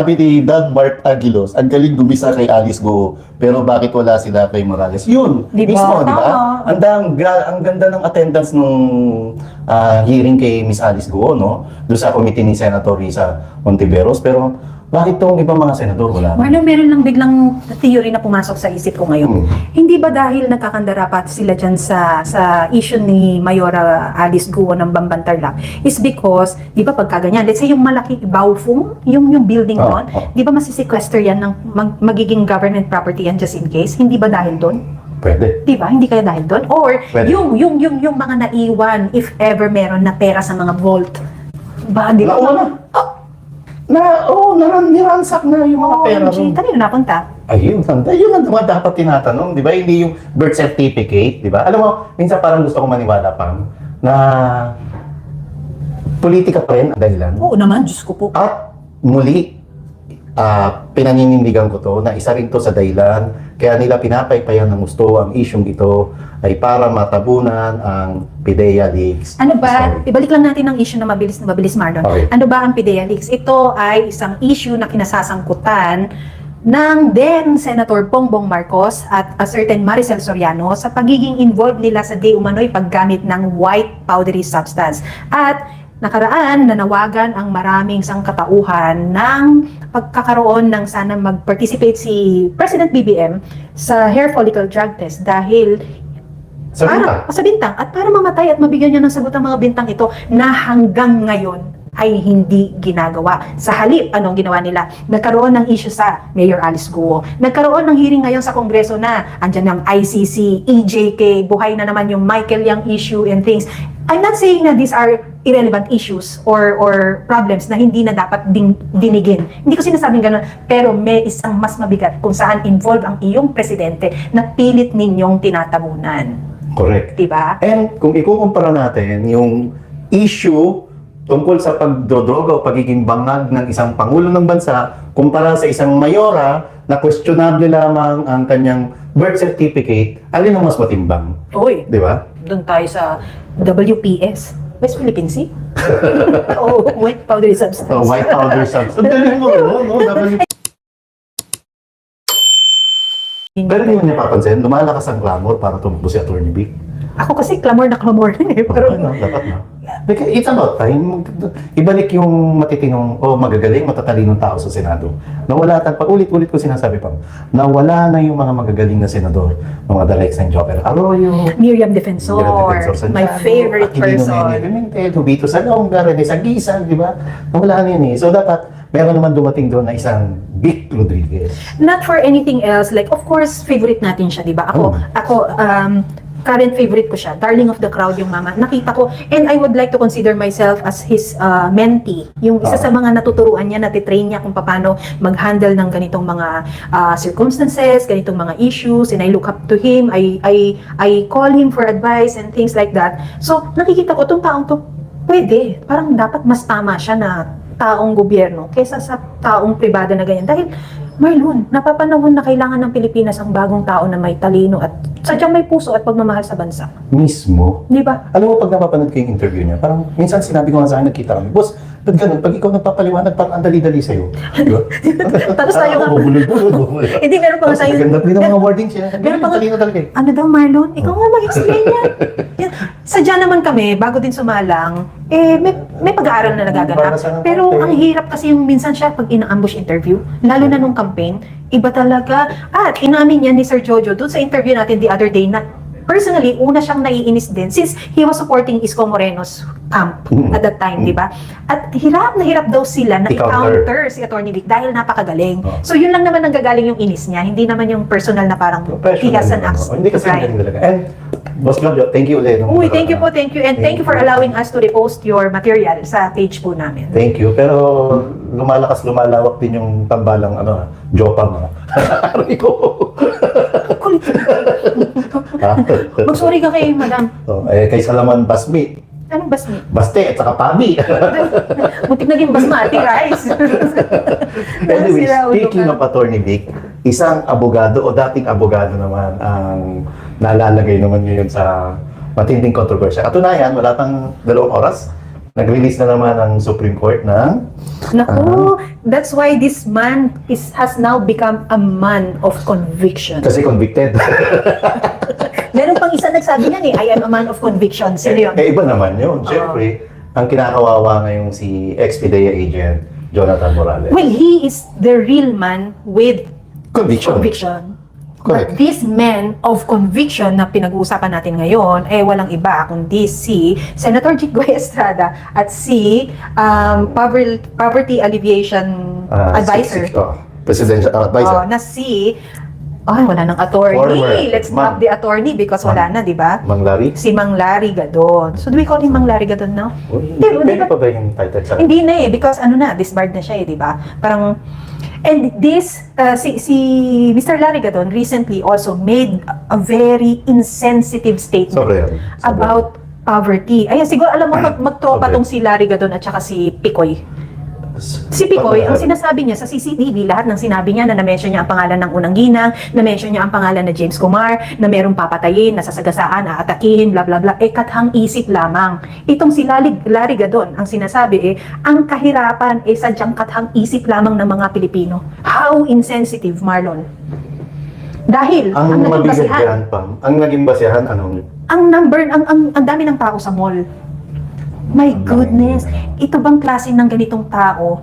Sabi ni Dan Bart Aguilos, ang galing gumisa kay Alice Go, pero bakit wala sila kay Morales? Yun, Di ba? mismo, di ba? Tama. Ang ganda ng attendance nung hearing kay Miss Alice Go, no? Doon sa committee ni Senator Risa Hontiveros, pero bakit tong ibang mga senador wala? Marlon, meron lang biglang theory na pumasok sa isip ko ngayon. Hindi ba dahil nagkakandarapat sila dyan sa issue ni Mayora Alice Guo ng Bambantarlac is because, di ba pagka ganyan, let's say yung malaking Baofeng, yung building doon, di ba masisequester yan ng magiging government property yan just in case? Hindi ba dahil doon? Pwede. Di ba? Hindi kaya dahil doon? Or Pwede. yung mga naiwan, if ever meron na pera sa mga vault. Ba, di ba? Niransak na yung mga pera. Kanino napunta? Ayun, yun ang dapat tinatanong, di ba? Hindi yung birth certificate, di ba? Alam mo, minsan parang gusto ko maniwala pang na politika pa rin ang dahilan. Oo naman, Diyos ko po. At muli, pinaninindigan ko to na isa rin to sa dahilan kaya nila pinapaypayan ng gusto ang isyong ito ay para matabunan ang PIDEA leaks. Ano ba? Ibalik lang natin ang issue na mabilis, Marlon. Okay. Ano ba ang PIDEA leaks? Ito ay isang issue na kinasasangkutan ng then Senator Bongbong Marcos at a certain Maricel Soriano sa pagiging involved nila sa di umano'y paggamit ng white powdery substance. At nakaraan, nanawagan ang maraming sangkatauhan ng pagkakaroon ng sana mag-participate si President BBM sa hair follicle drug test dahil Sa bintang. sa bintang at para mamatay at mabigyan niya ng sagot ang mga bintang ito na hanggang ngayon ay hindi ginagawa. Sa halip, anong ginawa nila? Nagkaroon ng issue sa Mayor Alice Guo. Nagkaroon ng hearing ngayon sa Kongreso na andyan ng ICC, EJK, buhay na naman yung Michael Yang issue and things. I'm not saying na these are irrelevant issues or problems na hindi na dapat dinigin. Hindi ko sinasabing gano'n, pero may isang mas mabigat kung saan involved ang iyong presidente na pilit ninyong tinatabunan. Correct. Diba? And kung ikukumpara natin yung issue tungkol sa pagdodroga o pagiging bangag ng isang pangulo ng bansa kumpara sa isang mayora na questionable lamang ang kanyang birth certificate, alin ang mas matimbang? Uy, Di ba? doon tayo sa WPS. West Philippine Sea? Oh, white powdery substance. So, white powder substance. Ang galing mo, no? Pero hindi mo niya papansin, lumalakas ang clamor para tumakbo si Atty. Vic. Ako kasi clamor na clamor na eh. Pero, Dapat na. Like, it's about time. Ibalik yung matitinong o magagaling, matatalinong tao sa Senado. Nawala, pag ulit-ulit ko sinasabi pa, nawala na yung mga magagaling na senador, mga the likes ng Joker Arroyo, Miriam Defensor, my favorite person. Pimentel, Hubito Salonga, Rene Sagisan, di ba? Nawala na yun eh. So dapat, meron naman dumating doon na isang Vic Rodriguez. Not for anything else, like of course, favorite natin siya, di ba? Ako, current favorite ko siya. Darling of the crowd yung mama. Nakita ko, and I would like to consider myself as his mentee. Yung isa sa mga natuturuan niya, natitrain niya kung paano mag-handle ng ganitong mga circumstances, ganitong mga issues, and I look up to him. I call him for advice and things like that. So, nakikita ko, itong taong to, pwede. Parang dapat mas tama siya na taong gobyerno kaysa sa taong pribado na ganyan. Dahil, Marlon, napapanahon na kailangan ng Pilipinas ang bagong tao na may talino at sadyang may puso at pagmamahal sa bansa. Mismo. Di ba? Alam mo, pag napapanood ko yung interview niya, parang minsan sinabi ko nga sa akin, nagkita kami, boss, ba't ganun? Pag ikaw nagpapaliwanag, parang ang dali-dali sa'yo. Di ba? Tapos tayo nga. Bulol-bulol. Hindi, meron pa nga sa'yo. Ganda pa yung mga wording siya. Meron pa nga. Talino talaga eh. Ano daw, Marlon? Ikaw nga mag-explain yan. Sadya naman kami, bago din sumalang, may pag-aaral na nagaganap. Pero ang hirap kasi yung minsan siya pag ina-ambush interview, lalo na nung campaign, iba talaga. At inamin niya ni Sir Jojo doon sa interview natin the other day na personally, una siyang naiinis din since he was supporting Isko Moreno's camp at that time, di ba? At hirap na hirap daw sila na i-counter si Atty. Vic dahil napakagaling. So yun lang naman ang gagaling yung inis niya, hindi naman yung personal na parang he has an axe. Hindi kasi galing talaga. And, Boss Claudio, thank you ulit. Uy, thank you po, thank you. And thank you for allowing us to repost your material sa page po namin. Thank you. Pero lumalawak din yung tambalang jopang. Aray ko. Kulit. Mag-sorry ka kay madam. Kay Salaman Basmi. Anong basmi? Baste at saka Pabi. Muntik naging basmati rice. Anyway, speaking of Atty. Vic, isang abogado o dating abogado naman ang nalalagay naman ngayon sa matinding kontrobersya. Katunayan, wala pang 2 oras, nag-release na naman ang Supreme Court ng Naku, that's why this man has now become a man of conviction. kasi convicted. Meron pang isa nagsabi niyan I am a man of conviction. Sino yun? Iba naman yun. Siyempre, ang kinakawawa ngayong si ex-PDEA agent, Jonathan Morales. Well, he is the real man with Conviction. conviction. Correct. But this man of conviction na pinag-uusapan natin ngayon, walang iba kundi si Senator Jinggoy Estrada at si Poverty Alleviation Advisor. Presidential advisor. Na si wala nang attorney. Former. Let's stop the attorney because wala na, di ba? Mang Larry? Si Mang Larry Gadon. So, do we call him Mang Larry Gadon now? Pwede pa ba yung title sa Hindi na because disbarred na siya di ba? Parang, and this, si Mr. Larry Gadon recently also made a very insensitive statement Sobra yan. about poverty. Ayan, siguro alam mo, magtropa Okay. tong si Larry Gadon at saka si Picoy. Si Picoy, ang sinasabi niya sa CCTV, lahat ng sinabi niya na na-mention niya ang pangalan ng unang ginang, na-mention niya ang pangalan na James Kumar, na merong papatayin, nasasagasaan, aatakihin, bla bla bla, kathang isip lamang. Itong si Larry Gadon, ang sinasabi ang kahirapan sadyang kathang isip lamang ng mga Pilipino. How insensitive, Marlon. Dahil, ang naging mabigat basihan, yan, Pam. Ang naging basehan, anong? ang dami ng tao sa mall. My goodness, ito bang klase ng ganitong tao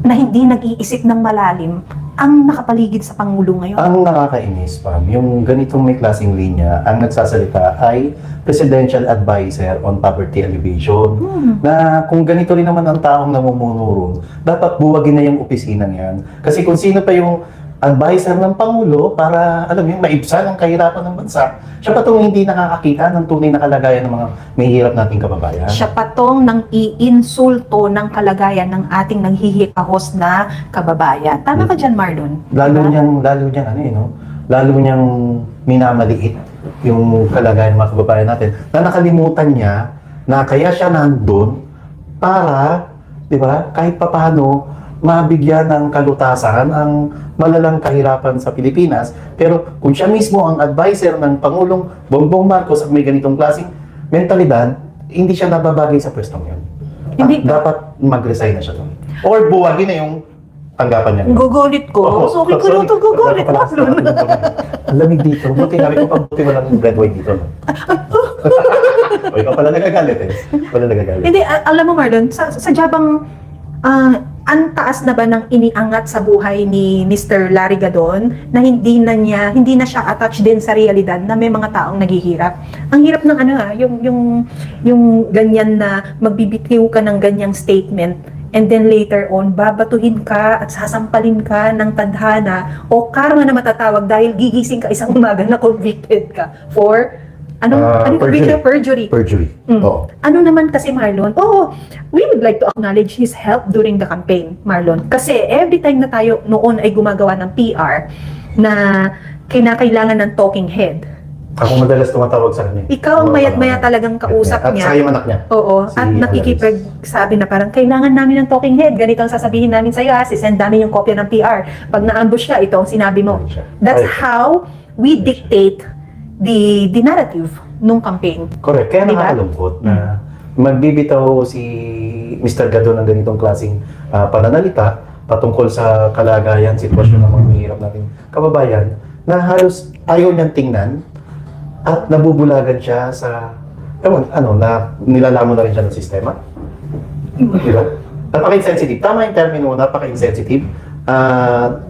na hindi nag-iisip ng malalim ang nakapaligid sa Pangulo ngayon? Ang nakakainis, Pam, yung ganitong may klaseng linya, ang nagsasalita ay Presidential Advisor on Poverty Alleviation. Na kung ganito rin naman ang taong namumuno ron, dapat buwagin na yung opisina niyan. Kasi kung sino pa yung advisor ng Pangulo para, alam mo yun, maibsan ang kahirapan ng bansa, siya pa itong hindi nakakakita ng tunay na kalagayan ng mga may hirap nating kababayan. Siya patong nang iinsulto ng kalagayan ng ating naghihikahos na kababayan. Tama ka dyan, Marlon? Lalo niyang, lalo niyang minamaliit yung kalagayan ng mga kababayan natin na nakalimutan niya na kaya siya nandun para, di ba, kahit papano, mabigyan ng kalutasan ang malalang kahirapan sa Pilipinas. Pero kung siya mismo ang advisor ng Pangulong Bongbong Marcos at may ganitong klaseng mentalidad, hindi siya nababagay sa pwestong yun. Hindi. Dapat mag-resign na siya doon. Or buwagin na yung tanggapan niya. Gugulit ko. So, okay ko lang ito gugulit. Marlon. Ang lamig dito. Buti nga, ito pabuti mo lang yung red white dito. No? O, ikaw pala nagagalit Pala nagagalit. Hindi, alam mo Marlon, sadya bang ang taas na ba ng iniangat sa buhay ni Mr. Larry Gadon na hindi na siya attached din sa realidad na may mga taong naghihirap. Ang hirap ng yung ganyan na magbibitiw ka ng ganyang statement and then later on babatuhin ka at sasampalin ka ng tadhana o karma na matatawag dahil gigising ka isang umaga na convicted ka for perjury. Perjury. Oo. Ano naman kasi Marlon? We would like to acknowledge his help during the campaign, Marlon. Kasi every time na tayo noon ay gumagawa ng PR na kinakailangan ng talking head. Ako madalas tumatawag sa kanya. Ikaw ang mayat-maya talagang kausap At niya. saka yung anak niya. Oo, Si at nakikipagsabi na parang kailangan namin ng talking head. Ganito ang sasabihin namin sa'yo send namin yung kopya ng PR. Pag na-ambush ka, ito ang sinabi mo. That's how we dictate the narrative nung campaign. Correct. Kaya Diba? nakakalungkot na magbibitaw si Mr. Gadon ng ganitong klaseng pananalita patungkol sa kalagayan, sitwasyon ng mga mahirap nating kababayan na halos ayaw niyang tingnan at nabubulagan siya sa na nilalamon na rin siya ng sistema. Diba? Napaka-insensitive. Tama yung termino, napaka-insensitive.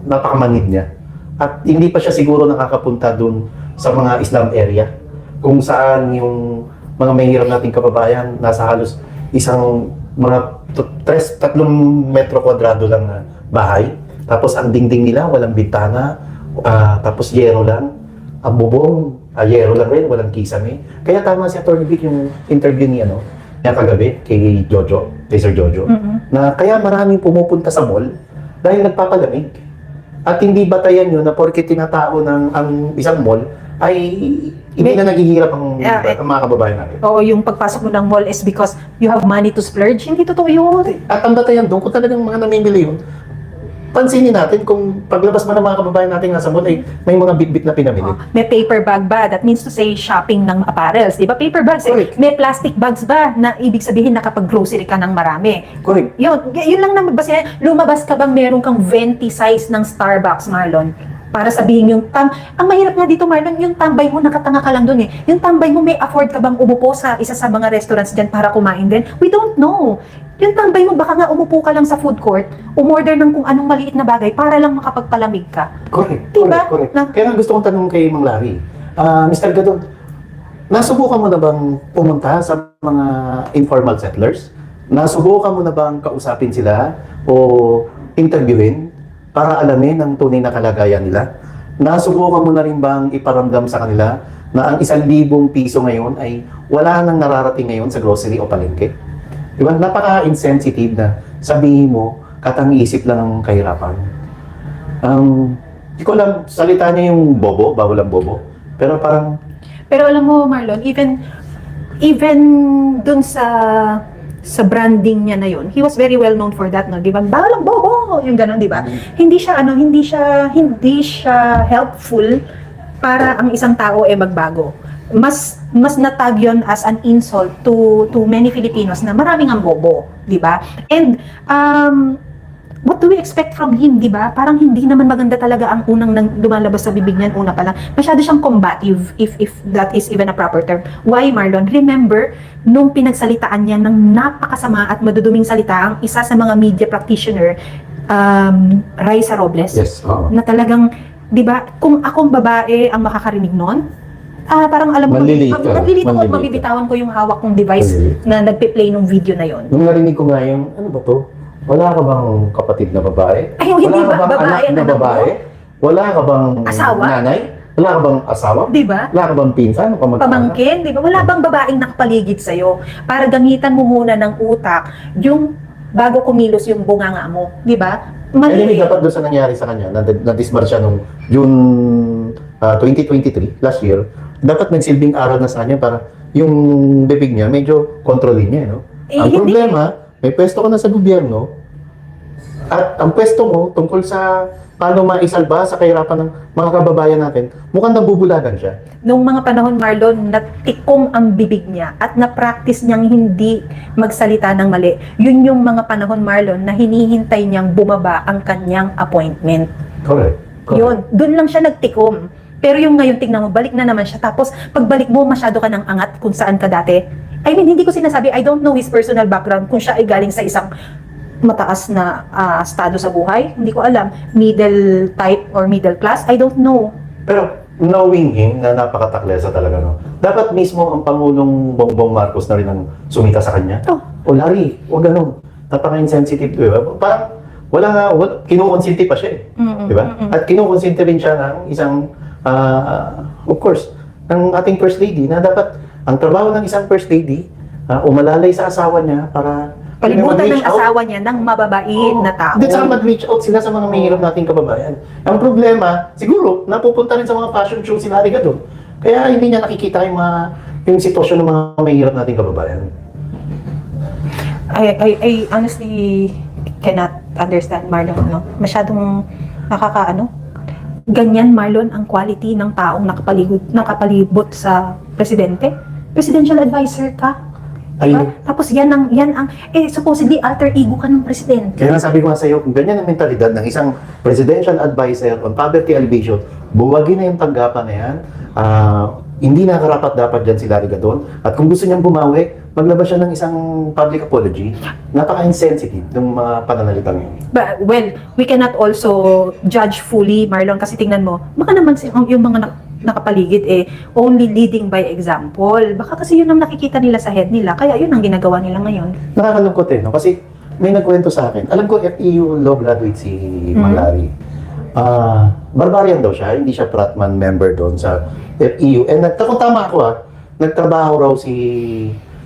Napakamanid niya. At hindi pa siya siguro nakakapunta dun sa mga Islam area kung saan yung mga mahirap nating kababayan nasa halos isang mga 3 metro kwadrado lang na bahay. Tapos ang dingding nila walang bintana, tapos yero lang. Ang bubong, yero lang rin, walang kisame. Kaya tama si Atty. Vic yung interview niya kagabi kay Sir Jojo, na kaya maraming pumupunta sa mall dahil nagpapalamig. At hindi batayan yun na porke tinatao ng ang isang mall ay hindi na naghihirap ang mga kababayan natin. Oo, yung pagpasok mo ng mall is because you have money to splurge. Hindi totoo yun. At ang batayan doon, kung talagang mga namimili yun, pansinin natin kung paglabas man ng mga kababayan natin nasa mall ay may mga bitbit na pinamili. May paper bag ba? That means to say shopping ng apparels. Di ba? Paper bags. Correct. May plastic bags ba na ibig sabihin nakapag-grocery ka ng marami? Correct. Yun lang naman. Basta lumabas ka bang meron kang 20 size ng Starbucks, Marlon? Para sabihin yung ang mahirap nga dito, Marlon, yung tambay mo, nakatanga ka lang dun eh. Yung tambay mo, may afford ka bang umupo sa isa sa mga restaurants dyan para kumain din? We don't know. Yung tambay mo, baka nga umupo ka lang sa food court, umorder ng kung anong maliit na bagay para lang makapagpalamig ka. Correct. Diba? Correct. Kaya nga gusto kong tanong kay Mang Larry. Mr. Gadon, nasubukan mo na bang pumunta sa mga informal settlers? Nasubukan mo na bang kausapin sila o interviewin para alamin ang tunay na kalagayan nila? Nasubukan mo na rin bang iparamdam sa kanila na ang 1,000 piso ngayon ay wala nang nararating ngayon sa grocery o palengke? Di ba? Napaka-insensitive na sabihin mo, katang-isip lang ang kahirapan. Di ko alam, salita niya yung bobo, bawal ang bobo. Pero parang, Pero alam mo, Marlon, even dun sa branding niya na yun, he was very well known for that, no? Di ba? Bawal ang bobo! Yung gano'n, di ba? Hindi siya helpful para ang isang tao magbago. Mas natag yun as an insult to many Filipinos na maraming ang bobo, di ba? And what do we expect from him, di ba? Parang hindi naman maganda talaga ang unang lumalabas sa bibig niyan, una pa lang. Masyado siyang combative, if that is even a proper term. Why, Marlon? Remember, nung pinagsalitaan niya ng napakasama at maduduming salita ang isa sa mga media practitioner, Raisa Robles, yes, oo. na talagang, di ba, kung akong babae ang makakarinig nun, parang alam ko, Malilito. malilito ko at Malilito. mabibitawan ko yung hawak kong device Malilito. na nagpe-play ng video na yon. nung narinig ko nga yung, ano ba to? Wala ka bang kapatid na babae? Ay, hindi Wala ka ba? bang Babae anak ang na anak mo? babae? Wala ka bang Asawa? nanay? Wala ka bang asawa? Di ba? Wala ka bang pinsan? O kamag-anak? Pamangkin, di ba? Wala bang babaeng nakapaligid sa'yo para gamitan mo muna ng utak yung bago kumilos yung bunganga mo, di ba? Anyway, dapat doon sa nangyari sa kanya, na-disbar siya nung June 2023, last year, dapat nagsilbing aral na sa kanya para yung bibig niya, medyo kontrolin niya, no? Ang hindi. problema, may pwesto ka na sa gobyerno, at ang pwesto mo tungkol sa paano maisalba sa kahirapan ng mga kababayan natin, mukhang nabubulagan siya. Nung mga panahon, Marlon, natikom ang bibig niya at na-practice niyang hindi magsalita ng mali. Yun yung mga panahon, Marlon, na hinihintay niyang bumaba ang kanyang appointment. Correct. Yun, dun lang siya nagtikom. Pero yung ngayon, tignan mo, balik na naman siya. Tapos, pagbalik mo, masyado ka ng angat kung saan ka dati. I mean, hindi ko sinasabi, I don't know his personal background, kung siya ay galing sa isang mataas na estado sa buhay. Hindi ko alam. Middle type or middle class, I don't know. Pero knowing him na napakataklesa talaga, no? Dapat mismo ang Pangulong Bongbong Marcos na rin ang sumita sa kanya. Oh. O Larry, huwag ganun. Napaka-insensitive, di ba? Parang kinukonsinti pa siya eh. Di ba? At kinukonsinti rin siya ng isang, of course, ng ating First Lady na dapat ang trabaho ng isang First Lady, umalalay sa asawa niya para Palibutan ng mag-reach out. asawa niya ng mababait na tao. Hindi, saka mag-reach out sila sa mga mahirap nating kababayan. Ang problema, siguro, napupunta rin sa mga fashion show si Larry Gadon. Kaya hindi niya nakikita yung sitwasyon ng mga mahirap nating kababayan. I honestly cannot understand, Marlon. No? Masyadong ganyan, Marlon, ang quality ng taong nakapalibot sa presidente. Presidential advisor ka. Diba? Tapos yan ang supposedly alter ego ka ng presidente. Kaya sabi ko nga sa iyo, kung ganyan ang mentalidad ng isang presidential advisor on poverty alleviation, buwagin na yung tanggapan na yan. Hindi na karapat dapat dyan si Larry Gadon. At kung gusto niyang bumawi, maglabas siya ng isang public apology. Napaka-insensitive ng mga pananalitang yun. But, well, we cannot also judge fully, Marlon, kasi tingnan mo, baka naman yung mga nakapaligid only leading by example. Baka kasi yun ang nakikita nila sa head nila, kaya yun ang ginagawa nila ngayon. Nakakalungkot no? Kasi may nagkwento sa akin. Alam ko, FEU law graduate si Mang Larry. Barbarian daw siya, hindi siya Pratman member doon sa FEU. And kung tama ako nagtrabaho raw si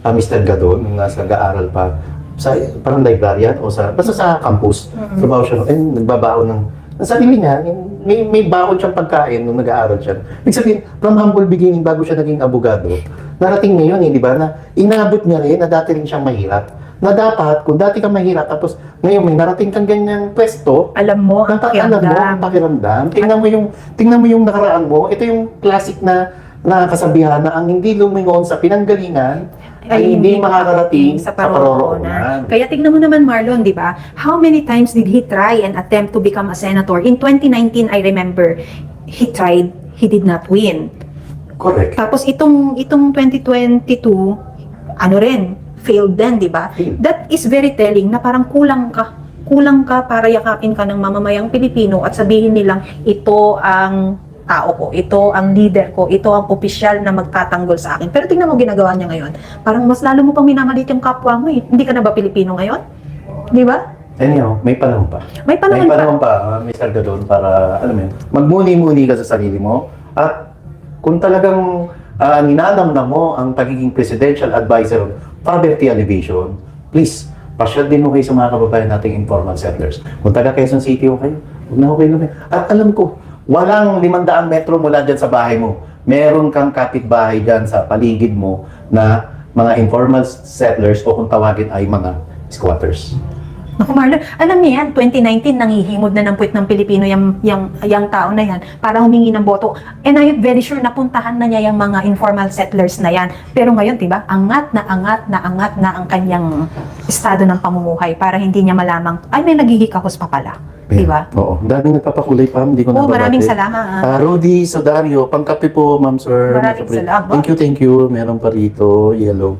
Mr. Gadon nung nag-aaral pa sa parang librarian o basta sa campus. Trabaho siya and nagbabaon ng sarili niya, may baon siyang pagkain nung nag-aaral siya. Ibig sabihin, from humble beginning bago siya naging abogado, narating ngayon di ba, na inabot niya rin na dati rin siyang mahirap. Na dapat, kung dati ka mahirap, tapos ngayon may narating kang ganyang pwesto, Alam mo ang dapat alam mo ang pakiramdam. Tingnan mo yung nakaraan mo. Ito yung classic na kasabihan na ang hindi lumingon sa pinanggalingan ay hindi makakarating sa paroroonan. Kaya tignan mo naman Marlon, di ba? How many times did he try and attempt to become a senator? In 2019, I remember, he tried, he did not win. Correct. Tapos itong 2022, ano rin, failed din, di ba? Failed. That is very telling na parang kulang ka para yakapin ka ng mamamayang Pilipino at sabihin nilang ito ang tao ko, ito ang leader ko, ito ang opisyal na magtatanggol sa akin. Pero tingnan mo ginagawa niya ngayon. Parang mas lalo mo pang minamalit yung kapwa mo eh. Hindi ka na ba Pilipino ngayon? Di ba? Anyhow, may panahon pa. May panahon pa, Mr. Gadon, para, alam mo yun, magmuni-muni ka sa sarili mo. At kung talagang ninanamnam mo ang pagiging presidential advisor of poverty alleviation, please, pasyal din mo kayo sa mga kababayan nating informal settlers. Kung taga Quezon City o kayo, huwag na kayo lumay. At alam ko, walang 500 metro mula dyan sa bahay mo. Meron kang kapitbahay dyan sa paligid mo na mga informal settlers o kung tawagin ay mga squatters. Naku Marlon, alam niya yan, 2019 nangihimod na ng puwet ng Pilipino yung tao na yan para humingi ng boto. And I'm very sure napuntahan na niya yung mga informal settlers na yan. Pero ngayon, diba, angat na ang kanyang estado ng pamumuhay para hindi niya malamang, ay may nagigikakos pa pala. Diba? Oo. Daming nagpapakulay pa, hindi ko Oo, nababate. maraming salamat. Rudy Sodario, pangkape po, ma'am sir. Maraming salamat. Thank you. Meron pa rito, yellow.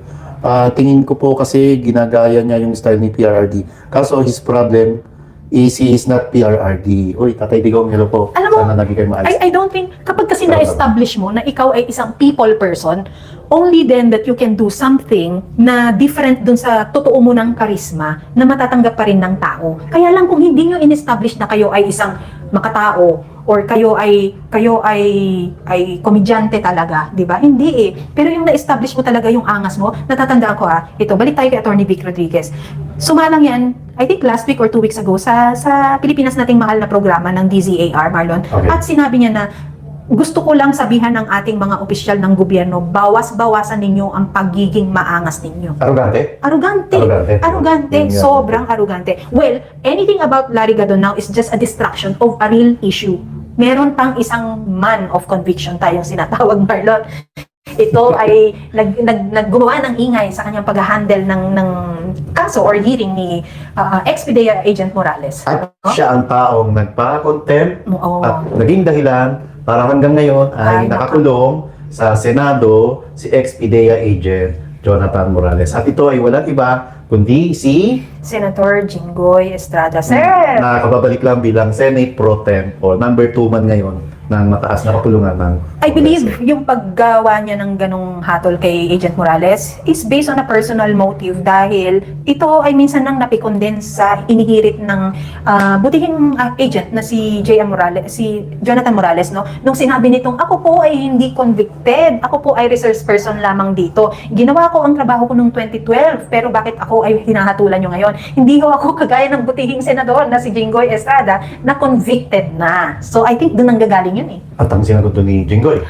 Tingin ko po kasi ginagaya niya yung style ni PRRD. Kaso his problem is he is not PRRD. Uy, Tatay Digong, hello po. Alam mo, sana naging kayo maayos. I don't think, kapag kasi na-establish mo na ikaw ay isang people person, only then that you can do something na different dun sa totoo mo ng karisma na matatanggap pa rin ng tao. Kaya lang kung hindi nyo in-establish na kayo ay isang makatao or kayo ay komedyante talaga, 'di ba? Hindi eh. Pero yung na-establish mo talaga yung angas mo, natatandaan ko ito, balik tayo kay Attorney Vic Rodriguez. Sumalang yan, I think last week or 2 weeks ago sa Pilipinas nating mahal na programa ng DZAR, Marlon. Okay. At sinabi niya na gusto ko lang sabihan ng ating mga opisyal ng gobyerno, bawas-bawasan ninyo ang pagiging maangas ninyo. Arrogante? Arrogante, sobrang arrogante. Well, anything about Larry Gadon now is just a distraction of a real issue. Meron pang isang man of conviction tayong sinatawag, Marlon. Ito ay naggumawa ng ingay sa kanyang pag-handle ng kaso or hearing ni ex-PDEA Agent Morales. At siya ang taong nagpa-contempt Oo. at naging dahilan para hanggang ngayon ay nakakulong sa Senado si ex-PDEA Agent Jonathan Morales. At ito ay walang iba kundi si Senator Jinggoy Estrada. Sir! nakakababalik lang bilang Senate Pro Tem o number 2 man ngayon ng mataas na kapulungan ng I believe yung paggawa niya ng ganong hatol kay Agent Morales is based on a personal motive dahil ito ay minsan nang napikon din sa inihirit ng butihing agent na si Jonathan Morales, no? Nung sinabi nitong ako po ay hindi convicted, ako po ay resource person lamang dito. Ginawa ko ang trabaho ko noong 2012, pero bakit ako ay hinahatulan nyo ngayon? Hindi ho ako kagaya ng butihing senador na si Jinggoy Estrada na convicted na. So I think doon ang gagaling yun eh. At ang sinagot doon ni Jinggoy,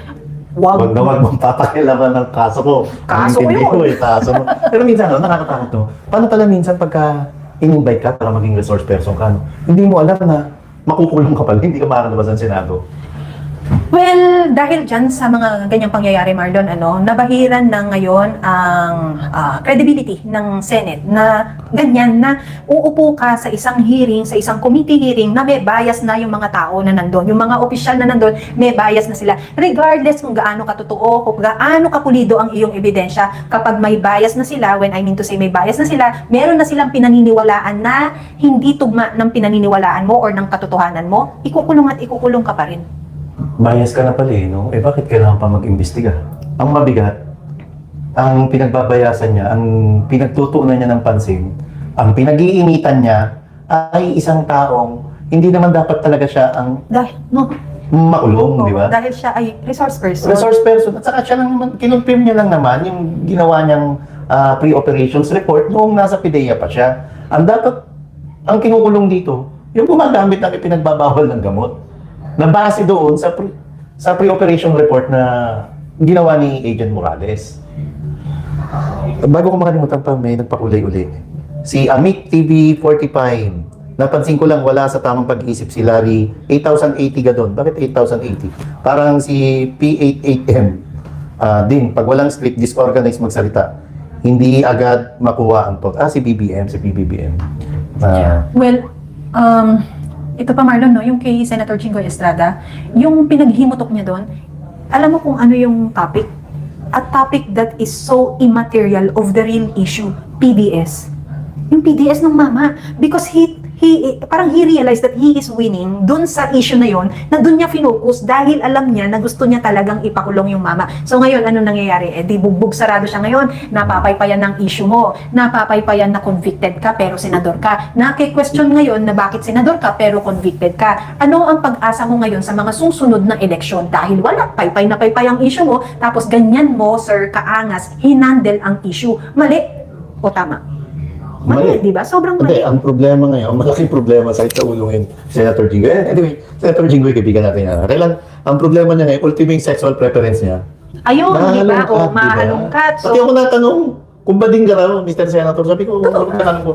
wag na wag mong papakilaman ng kaso ko. Kaso ko Ang intindi yun. ko eh, kaso mo. Pero minsan, nakakatakot no? Paano pala minsan pagka in-invite ka para maging resource person ka, no? Hindi mo alam na makukulong ka pala, hindi ka makakalabas ng Senado. Well, dahil dyan sa mga ganyang pangyayari, Marlon, nabahiran na ngayon ang credibility ng Senate na ganyan na uupo ka sa isang hearing, sa isang committee hearing na may bias na yung mga tao na nandun. Yung mga opisyal na nandun, may bias na sila. Regardless kung gaano katotoo, kung gaano kapulido ang iyong ebidensya, kapag may bias na sila, when I mean to say may bias na sila, meron na silang pinaniniwalaan na hindi tugma ng pinaniniwalaan mo or ng katotohanan mo, ikukulong at ikukulong ka pa rin. Bias ka na pala eh, no? Eh bakit kailangan pa mag-imbestiga? Ang mabigat, ang pinagbabayasan niya, ang pinagtutuunan niya ng pansin, ang pinag-iinitan niya ay isang taong hindi naman dapat talaga siya ang Dahil, no? makulong, di ba? Dahil siya ay resource person. Resource person. At saka siya lang naman, kinonfirm niya lang naman yung ginawa niyang pre-operations report noong nasa PDEA pa siya. Ang dapat, ang kinukulong dito, yung gumagamit ng ipinagbabawal ng gamot na base doon sa pre-operation report na ginawa ni Agent Morales. Bago ko makalimutan pa, may nagpakulay-uli. Si Amit TV 45. Napansin ko lang wala sa tamang pag-iisip si Larry. 8,080 ka doon. Bakit 8,080? Parang si P88M. Din, pag walang script, disorganized magsalita. Hindi agad makuha ang talk. Si BBM, si PBBM. Well, ito pa Marlon, no, yung kay Senator Jinggoy Estrada, yung pinaghimutok niya doon, alam mo kung ano yung topic? A topic that is so immaterial of the real issue, PDS. Yung PDS ng mama. Because parang he realized that he is winning dun sa issue na yon, na dun niya finocus dahil alam niya na gusto niya talagang ipakulong yung mama. So ngayon, ano nangyayari? Di bugbog sarado siya ngayon, napapaypayan ng issue mo, napapaypayan na convicted ka pero senador ka. Naki-question ngayon na bakit senador ka pero convicted ka. Ano ang pag-asa mo ngayon sa mga susunod na eleksyon? Dahil wala, paypay na paypay ang issue mo, tapos ganyan mo, Sir Kaangas, hinandle ang issue. Mali o tama? Mali, di ba? Sobrang mali. Hindi, ang problema ngayon, malaking problema sa ulungin Senator Jinggoy. Anyway, Senator Jinggoy, kaibigan natin yan. Kailan, ang problema niya ngayon, ultimate sexual preference niya. Ayun, di ba? O, Mahalungkat, mahalungkat. Pati ako natanong, kung bading ka raw, Mr. Senator, sabi ko, natanong ko,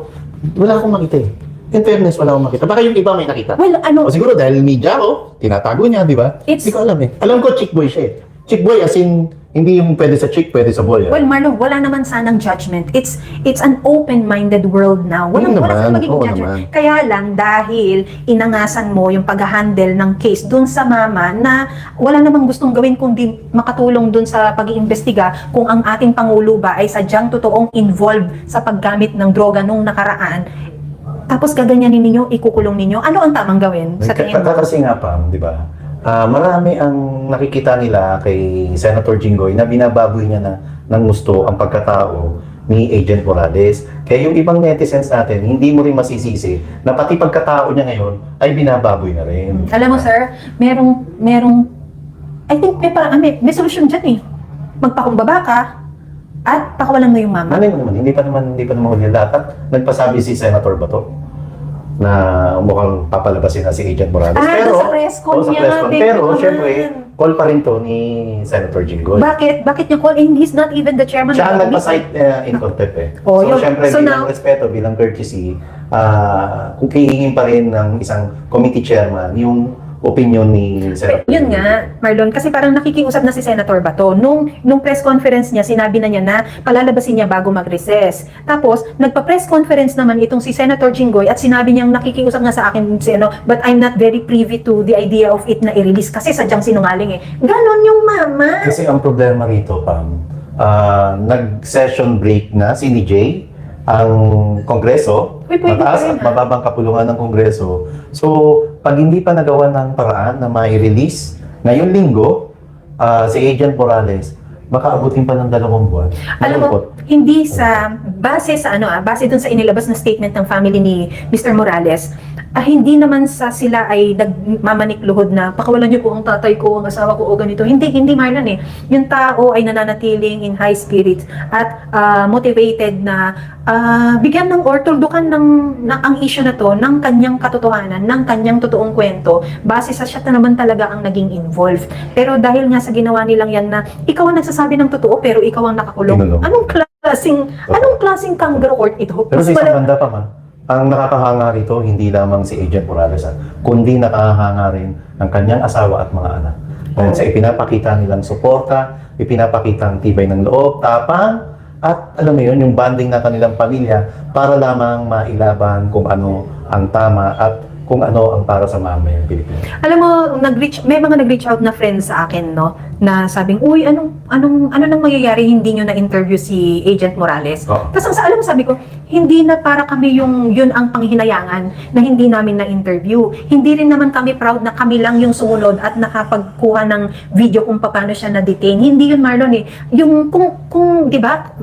wala akong makita eh. In fairness, wala akong makita. Baka yung iba may nakita. Well, ano? O siguro dahil media ko, tinatago niya, di ba? Hindi ko alam eh. Alam ko, chick boy siya eh. Chick boy as in, hindi yung pwede sa chick, pwede sa boy. Well, Marlon, wala naman sanang judgment. It's an open-minded world now. Wala sanang magiging judgment. Kaya lang, dahil inangasan mo yung pag-handle ng case dun sa mama na wala namang gustong gawin kundi makatulong dun sa pag-iimbestiga kung ang ating Pangulo ba ay sadyang totoong involved sa paggamit ng droga nung nakaraan, tapos gaganyanin ninyo, ikukulong ninyo. Ano ang tamang gawin sa tingin mo? Kasi nga pa, di ba? Marami ang nakikita nila kay Senator Jinggoy na binababoy niya ng gusto ang pagkatao ni Agent Morales. Kaya yung ibang netizens natin, hindi mo rin masisisi na pati pagkatao niya ngayon ay binababoy na rin. Alam mo sir, merong I think may solusyon dyan eh. Magpakumbaba ka at pakawalan mo yung mama. Malay mo naman, hindi pa naman huli lahat. At nagpasabi si Senator Bato na mukhang papalabasin na si Agent Morales. Pero, sa press con niya. Pero, syempre, call pa rin to ni Senator Jinggoy. Bakit niya call? And he's not even the chairman Siya ang of the nagpa-cite in contempt eh. Oh, so, syempre, so bilang respeto, bilang courtesy, kung hihingin pa rin ng isang committee chairman, yung opinion ni Senator. Yun nga, Marlon, kasi parang nakikiusap na si Senator Bato. Nung press conference niya, sinabi na niya na palalabasin niya bago mag-recess. Tapos, nagpa-press conference naman itong si Senator Jinggoy at sinabi niyang nakikiusap nga sa akin, but I'm not very privy to the idea of it na i-release kasi sadyang sinungaling eh. Ganon yung mama. Kasi ang problema rito, Pam, nag-session break na si DJ, ang Kongreso, mataas at mababang kapulungan ng Kongreso. So, pag hindi pa nagawa ng paraan na mai-release ngayong linggo, si Agent Morales, baka abutin pa ng 2 buwan. Alam mo, hindi base dun sa inilabas na statement ng family ni Mr. Morales, hindi naman sila ay nagmamanikluhod na pakawalan niyo po ang tatay ko, ang asawa ko o ganito. Hindi Marlon eh. Yung tao ay nananatiling in high spirits at motivated na bigyan ng or tuldukan ang issue na to ng kanyang katotohanan, ng kanyang totoong kwento, base sa siya na naman talaga ang naging involved. Pero dahil nga sa ginawa nilang yan na ikaw ang nagsasabi ng totoo pero ikaw ang nakakulong. Anong klaseng kangaroo court ito? Pero sa isang banda pa ang nakakahanga rito, hindi lamang si Agent Morales, kundi nakakahanga rin ang kanyang asawa at mga anak. Dahil sa ipinapakita nilang suporta, ipinapakita ang tibay ng loob, tapang, at alam mo yun, yung bonding na kanilang pamilya para lamang mailaban kung ano ang tama at kung ano ang para sa mamayang Pilipinas. Alam mo, may mga nag-reach out na friends sa akin, no, na sabing, uy, ano nang mangyayari, hindi nyo na-interview si Agent Morales. Tapos alam mo, sabi ko, hindi na para kami yun ang panghinayangan na hindi namin na-interview. Hindi rin naman kami proud na kami lang yung sumunod at nakapagkuha ng video kung paano siya na-detain. Hindi yun, Marlon eh. Yung, kung di ba,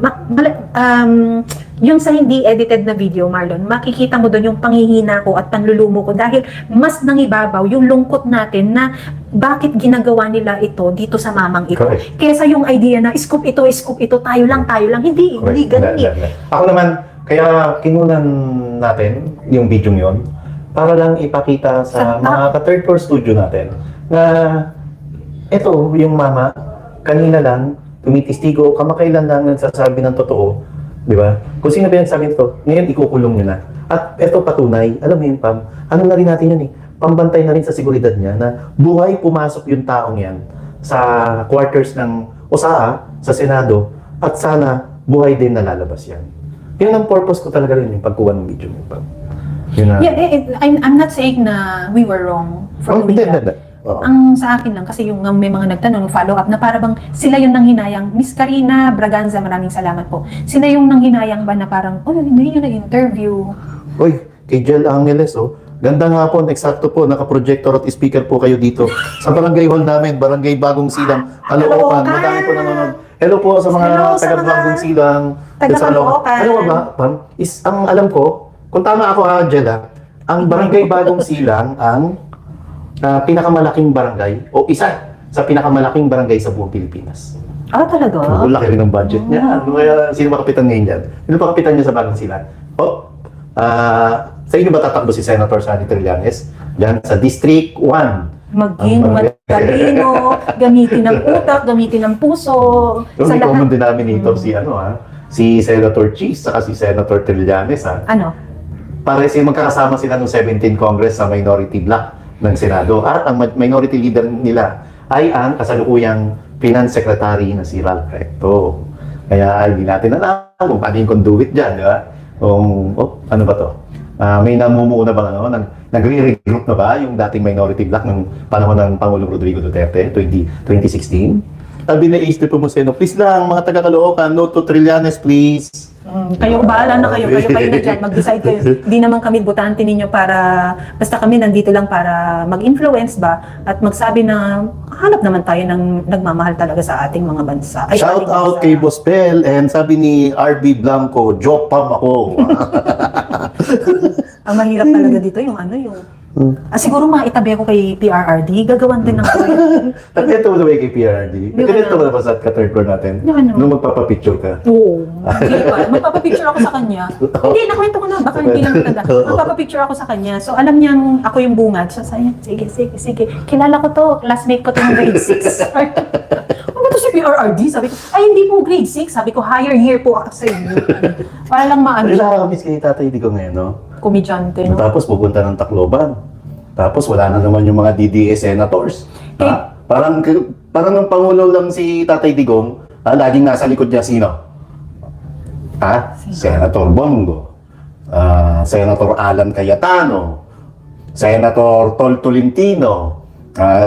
yung sa hindi edited na video, Marlon, makikita mo doon yung panghihina ko at panlulumo ko dahil mas nangibabaw yung lungkot natin na bakit ginagawa nila ito dito sa mamang ito. Correct. Kesa yung idea na scoop ito, tayo lang. Hindi ganun eh. Ako naman, kaya kinunan natin yung video yon para lang ipakita sa mga ka-third floor studio natin na ito, yung mama, kanina lang, tumitistigo, kamakailan lang nagsasabi ng totoo Di ba? Kung sino ba yung sabi nito, ngayon ikukulong nyo na. At ito patunay, alam mo yun, Pam, ano na rin natin yun eh, pambantay na rin sa seguridad niya na buhay pumasok yung taong yan sa quarters ng OSAA, sa Senado, at sana buhay din nalalabas yan. Yun ang purpose ko talaga rin yung pagkuha ng video mo, Pam. Yun na. Yeah, I'm not saying na we were wrong for doing Hindi, that. hindi. Oo. Ang sa akin lang, kasi yung may mga nagtanong, follow up, na para bang sila yung nanghinayang, Miss Karina Braganza, maraming salamat po. Sila yung nanghinayang ba na parang, oh, hindi yun na-interview. Uy, kay Jel Angeles, oh. Gandang hapon, eksakto po, naka-projector at speaker po kayo dito. Sa barangay hall namin, barangay Bagong Silang, Caloocan. Madami po nanonood. Hello po sa mga Hello sa taga mga Bagong Silang. taga sa Caloocan. Caloocan. Ano ba, Pam? Ang alam ko, kung tama ako ha, Jel, ang barangay Bagong Silang ang pinakamalaking barangay o isa sa pinakamalaking barangay sa buong Pilipinas. Ah, talaga? Ang laki rin ng budget niya. Ano kaya, sino ba kapitan ngayon dyan? Sino ba kapitan niya sa Bagong Silang? Oh, sa inyo ba tatakbo si Senator Sani Trillanes? Diyan sa District 1. Maging Ang barangay. matalino, gamitin ng utak, gamitin ng puso, Yung sa common lahat. denominator si si Senator Cheese saka si Senator Trillanes Ano? Pare sila magkakasama sila noong 17 Congress sa minority bloc ng Senado. At ang minority leader nila ay ang kasalukuyang Finance Secretary na si Ralph Recto. Kaya hindi natin alam kung paano yung conduit dyan, di ba? Kung, ano ba to? May namumuo na ba, nagre-regroup na ba yung dating minority bloc ng panahon ng Pangulong Rodrigo Duterte, 2016? Sabi na Ace de Pomoceno, please lang, mga taga-Caloocan, no to Trillanes, please. Kayo, bahala na kayo na dyan, mag-decide kayo. Hindi naman kami butante ninyo para, basta kami nandito lang para mag-influence ba, at magsabi na, hanap naman tayo ng nagmamahal talaga sa ating mga bansa. Ay, Shout ating out bansa. kay Boss Bell, and sabi ni RB Blanco, Jopam ako. Ang mahirap talaga dito yung siguro maitabi ko kay PRRD, gagawan din ng Nagkento mo na ba kay PRD? Nagkento mo na ba sa ka-third core natin? Yung ano? Nung magpapapicture ka? Oo. Hindi pa. Magpapapicture ako sa kanya. Hindi, nakwento ko na. Baka hindi lang matanda. Magpapapicture ako sa kanya. So, alam niyang ako yung bungad. So, sabi niya, sige. Kilala ko to. Classmate ko to ng grade 6. Ano to si PRRD? Sabi ko, ay, hindi po grade 6. Sabi ko, higher year po ako sa inyo. Para lang maano siya. Nakakamiss kay Tatay Digo ngayon, no? Komedyante, no? Tapos pupunta ng Tacloban. Tapos wala na naman yung mga DDS senators. Ha? Parang ng Pangulo lang si Tatay Digong, laging nasa likod niya sino? Senator Bongo, Senator Alan Cayetano, Senator Tol Tolentino,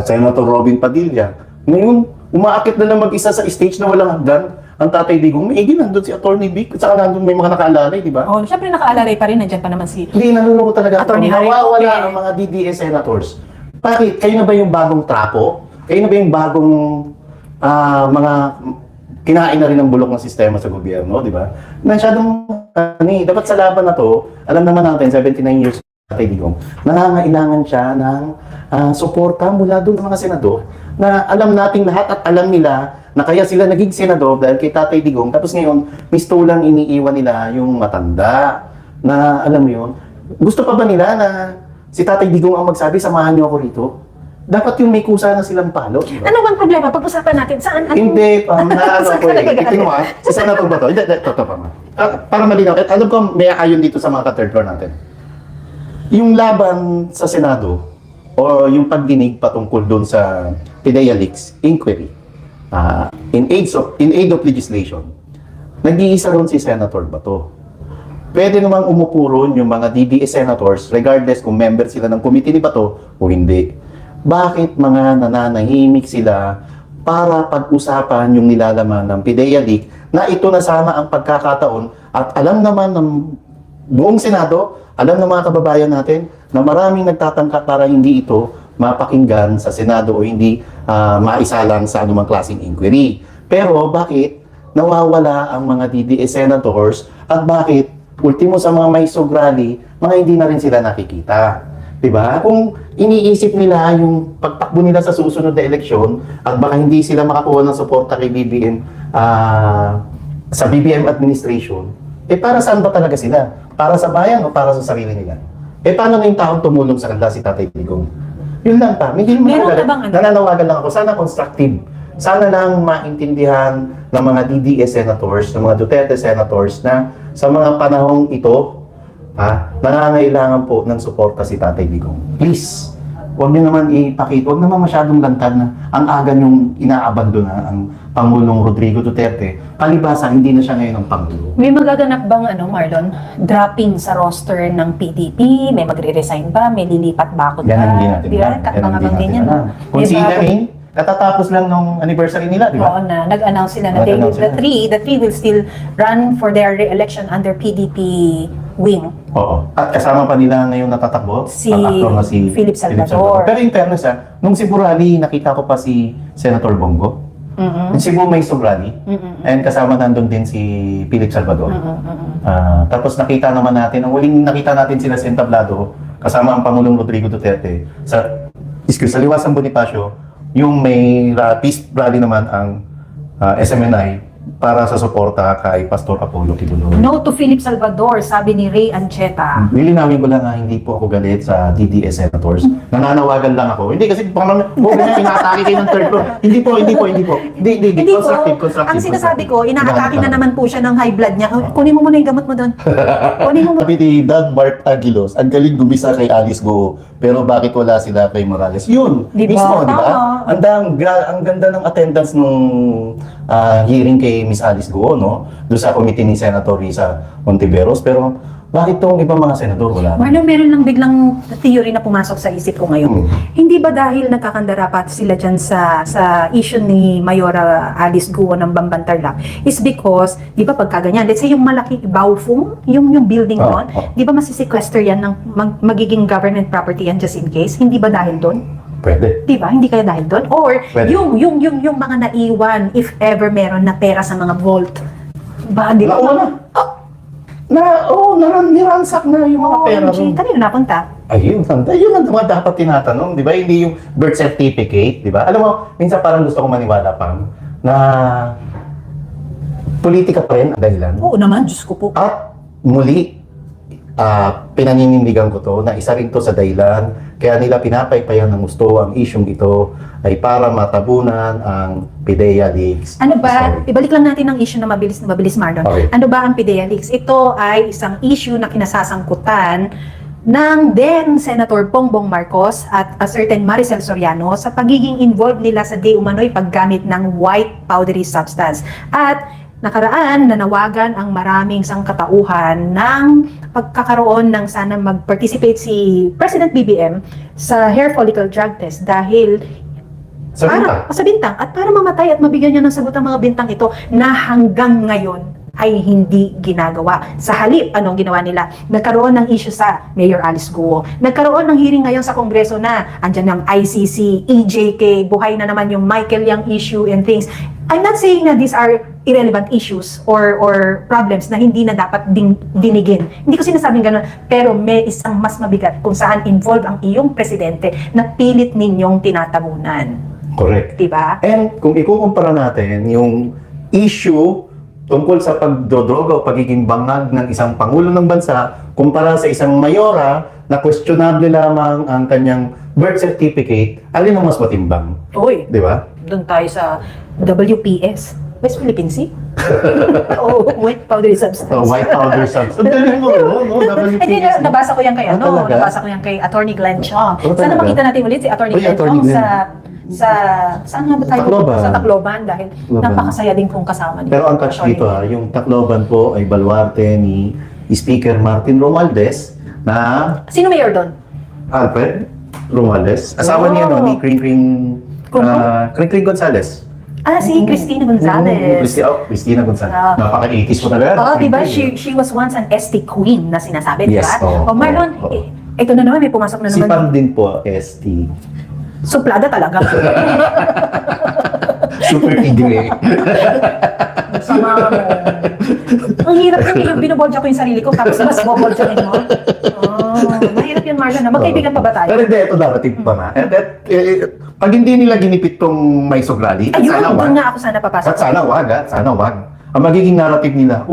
Senator Robin Padilla. Ngayon, umaakit na lang mag-isa sa stage na walang hagdan. Ang Tatay Digong, maigi nandun si Attorney Vic, at saka nandun may mga nakaalalay, di ba? Oh, syempre nakaalalay pa rin. Nandiyan pa naman si... Hindi, naluloko talaga. Attorney Harry Nawawala Roque. ang mga DDS senators. Bakit? Kayo na ba yung bagong trapo? Kayo na ba yung bagong mga kinain na rin ng bulok ng sistema sa gobyerno, di ba? Masyadong, dapat sa laban na to, alam naman natin, 79 years Tatay Digong, nangangailangan siya ng suporta mula doon ng mga senador na alam nating lahat at alam nila na kaya sila naging senador dahil kay Tatay Digong. Tapos ngayon, mistulang iniiwan nila yung matanda na alam mo yun. Gusto pa ba nila na si Tatay Digong ang magsabi, samahan niyo ako rito? Dapat yung may kusa na silang palo. Diba? Ano bang problema? Pag-usapan natin. Saan? Hindi, naano Saan ko ka eh. nagagalit? Tingnan mo sa senator ba to? Hindi, ito pa. Para malinaw. At alam ko, may ayon dito sa mga ka-third floor natin. Yung laban sa Senado, o yung pagdinig patungkol doon sa PIDEA Leaks Inquiry, in aid of legislation, nag-iisa ron si Senator Bato. Pwede namang umupo ron yung mga DDS senators regardless kung member sila ng committee ni Bato o hindi. Bakit mga nananahimik sila para pag-usapan yung nilalaman ng PIDEA leak na ito na sana ang pagkakataon at alam naman ng buong Senado, alam ng mga kababayan natin na maraming nagtatangka para hindi ito mapakinggan sa Senado o hindi maisalang sa anumang klaseng inquiry. Pero bakit nawawala ang mga DDS senators at bakit ultimo sa mga may sugrali, mga hindi na rin sila nakikita? Diba? Kung iniisip nila yung pagtakbo nila sa susunod na eleksyon at baka hindi sila makakuha ng suporta kay BBM sa BBM administration, para saan ba talaga sila? Para sa bayan o para sa sarili nila? Paano na yung taong tumulong sa kanila si Tatay Digong? Yun lang pa. Hindi naman Meron magalit. ka bang ano? Nananawagan lang ako. Sana constructive Sana lang maintindihan ng mga DDS senators, ng mga Duterte senators na sa mga panahong ito, nangangailangan po ng suporta si Tatay Digong. Please, huwag niyo naman ipakita, huwag naman masyadong lantad na ang aga niyong inaabandona ang Pangulong Rodrigo Duterte. Palibasa, hindi na siya ngayon ang Pangulo. May magaganap bang, Marlon, dropping sa roster ng PDP? May magre-resign ba? May lilipat ba ako? Yan ang hindi natin Di ba? alam. Yan ang Mga hindi ganyan, natin alam. Considering, natatapos lang nung anniversary nila, di ba? Oo na, nag-announce sila na Nag-announce the three will still run for their re-election under PDP wing. Oo. At kasama pa nila ngayon natatakbo, Si ang aktor na si Philip Salvador. Pero in fairness, nung Cebu Rally, nakita ko pa si Senator Bongo. Mm-mm. Yung Cebu may Rally. And kasama nandun din si Philip Salvador. Tapos nakita naman natin, ang huling nakita natin sila sa entablado, kasama ang Pangulong Rodrigo Duterte, sa Liwasang Bonifacio, yung may peace rally naman ang SMNI para sa suporta kay Pastor Apollo Kibuloy. No to Philip Salvador, sabi ni Ray Ancheta. Lilinawin ko lang na hindi po ako galit sa DDS senators. Nananawagan lang ako. Hindi kasi baka naman, inaatake kayo ng third floor. Hindi po. Hindi. Hindi Constructive. Ang sinasabi ko, inaatake na naman po siya ng high blood niya. Kunin mo muna yung gamot mo doon. Kunin mo muna. Sabi ni Dan Mark Aguilos, ang galing gumisa kay Alice Go, pero bakit wala sila kay Morales? Yun, Di ba? mismo, di ba? Tama. Ang ganda ng attendance nung hearing kay Miss Alice Go, no? Doon sa committee ni Senator Risa Ontiveros, pero bakit tong ibang mga senador wala? Marlon, meron lang biglang theory na pumasok sa isip ko ngayon. Hindi ba dahil nagkakandarapat sila dyan sa issue ni Mayora Alice Guo ng Bambantarlac is because, di ba pagkaganyan, let's say yung malaki Baufeng, yung building doon, di ba masisequester yan ng magiging government property yan just in case? Hindi ba dahil doon? Pwede. Di ba? Hindi kaya dahil doon? Or Pwede. yung mga naiwan, if ever meron na pera sa mga vault. Ba, di ba? Niransak na yung mga pera. Kanino napunta? Ayun ang mga dapat tinatanong, di ba? Hindi yung birth certificate, di ba? Alam mo, minsan parang gusto ko maniwala pang na politika pa rin ang dahilan. Oo naman, Diyos ko po. At muli, pinaninindigan ko to na isa rin to sa dahilan kaya nila pinapaypayan ng gusto ang isyong ito ay para matabunan ang PIDEA leaks. Ano ba? Ibalik lang natin ang issue na mabilis, Marlon. Okay. Ano ba ang PIDEA leaks? Ito ay isang issue na kinasasangkutan ng then Senator Bongbong Marcos at a certain Maricel Soriano sa pagiging involved nila sa di umano'y paggamit ng white powdery substance. At nakaraan, nanawagan ang maraming sangkatauhan ng pagkakaroon ng sana mag-participate si President BBM sa hair follicle drug test dahil Sa bintang. sa bintang at para mamatay at mabigyan niya ng sagot ang mga bintang ito na hanggang ngayon ay hindi ginagawa. Sa halip, anong ginawa nila? Nagkaroon ng issue sa Mayor Alice Guo. Nagkaroon ng hearing ngayon sa Kongreso na andyan ng ICC, EJK, buhay na naman yung Michael Yang issue and things. I'm not saying na these are irrelevant issues or problems na hindi na dapat dinigin. Hindi ko sinasabing gano'n, pero may isang mas mabigat kung saan involved ang iyong presidente na pilit ninyong tinatabunan. Correct. Diba? And kung ikukumpara natin yung issue tungkol sa pagdodroga o pagiging bangag ng isang pangulo ng bansa kumpara sa isang mayora na questionable lamang ang kanyang birth certificate, alin ang mas matimbang? Uy, Di ba? doon tayo sa WPS, West Philippine Sea. White powdery substance. White powder substance. Ang galing mo, no? Hindi, nabasa ko yan kay talaga? nabasa ko yan kay Attorney Glenn Chong. Sana Talaga? makita natin ulit si Attorney Uy, Glenn Attorney Chong Glenn. saan nga ba tayo? Tacloban. Sa Tacloban dahil Tacloban. napakasaya din kong kasama niya. Pero ang catch dito yung Tacloban po ay baluarte ni Speaker Martin Romualdez na Sino mayor doon? Alfred Romualdez. Asawa niya no, ni Kring Gonzales. Si Cristina Gonzalez. Cristina Gonzalez. Ah. Napaka-80s mo talaga. Diba? She was once an ST queen na sinasabi, Yes, diba? oo, Marlon, oo. ito na naman, may pumasok na Si naman. Pam din po, ST. Suplada talaga. Super tigre. Sama mo. Ang hirap yun, yung binobolja ko yung sarili ko, tapos mas boboljain mo. Mahirap yun, Marlon. Magkaibigan pa ba tayo? Pero hindi, ito narrative pa nga. Pag hindi nila ginipit tong may sugrali, Ayun, sana doon wag. nga ako sana papasok. At sana wag, sana wag. Ang magiging narrative nila,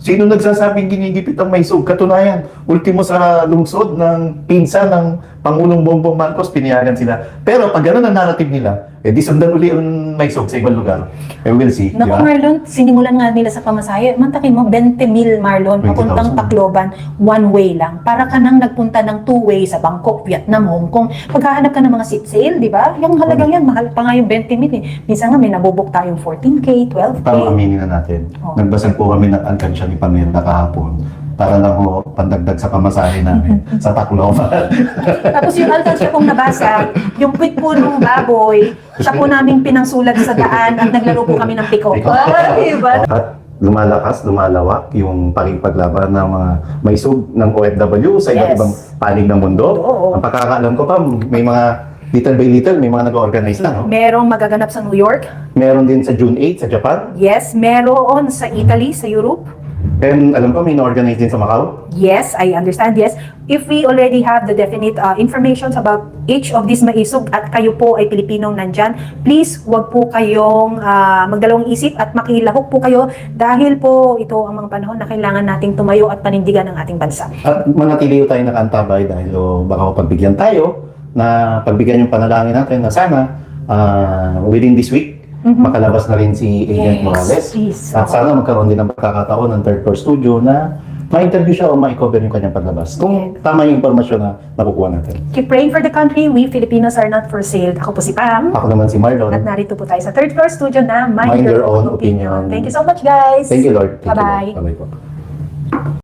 sino nagsasabing ginigipit ang may sug? Katunayan, ultimo sa lungsod ng pinsa ng Pangulong Bongbong Marcos, pinayagan sila. Pero pag gano'n ang narrative nila, di sundan uli yung may sub sa ibang lugar. And we'll see. Naku, di ba? Marlon, sinimulan nga nila sa pamasahe. Mantakin mo, 20,000 Marlon, 20,000. papuntang Tacloban, one way lang. Para ka nang nagpunta ng two-way sa Bangkok, Vietnam, Hong Kong. Paghahanap ka ng mga seat sale, di ba? Yung halagang yan, mahal pa nga yung 20,000 eh. Minsan nga may nabubuk tayong 14K, 12K. Parang aminin na natin. Oo. Nagbasal po kami ng alkansya ni Pamela kahapon para lang ho pandagdag sa pamasahe namin sa Tacloban. Tapos yung alkansya kong nabasa, yung puwit po ng baboy, siya po naming pinangsulat sa daan at naglaro po kami ng pick-up. Ah, diba? At lumalakas, lumalawak yung pakikipaglaban ng mga may sub ng OFW sa iba't Yes. ibang panig ng mundo. Oo. Ang pagkakaalam ko pa, may mga little by little, may mga nag-organize na. No? Merong magaganap sa New York. Meron din sa June 8 sa Japan. Yes. Meron sa Italy, sa Europe. And alam ko, may na-organize din sa Macau. Yes, I understand. Yes. If we already have the definite information about each of these maisog at kayo po ay Pilipinong nandyan, please wag po kayong magdalawang isip at makilahok po kayo dahil po ito ang mga panahon na kailangan nating tumayo at panindigan ang ating bansa. At manatili tayo nakaantabay dahil baka pagbigyan tayo na pagbigyan yung panalangin natin na sana within this week, makalabas na rin si Yes, Agent Morales. please. At sana magkaroon din ng pagkakataon ng third floor studio na ma-interview siya o ma-cover yung kanyang paglabas. Kung tama yung impormasyon na nakukuha natin. Keep praying for the country. We Filipinos are not for sale. Ako po si Pam. Ako naman si Marlon. At narito po tayo sa third floor studio na Mind Your Own Opinion. Thank you so much, guys. Thank you, Lord. Thank you, Bye-bye. Lord. Bye-bye po.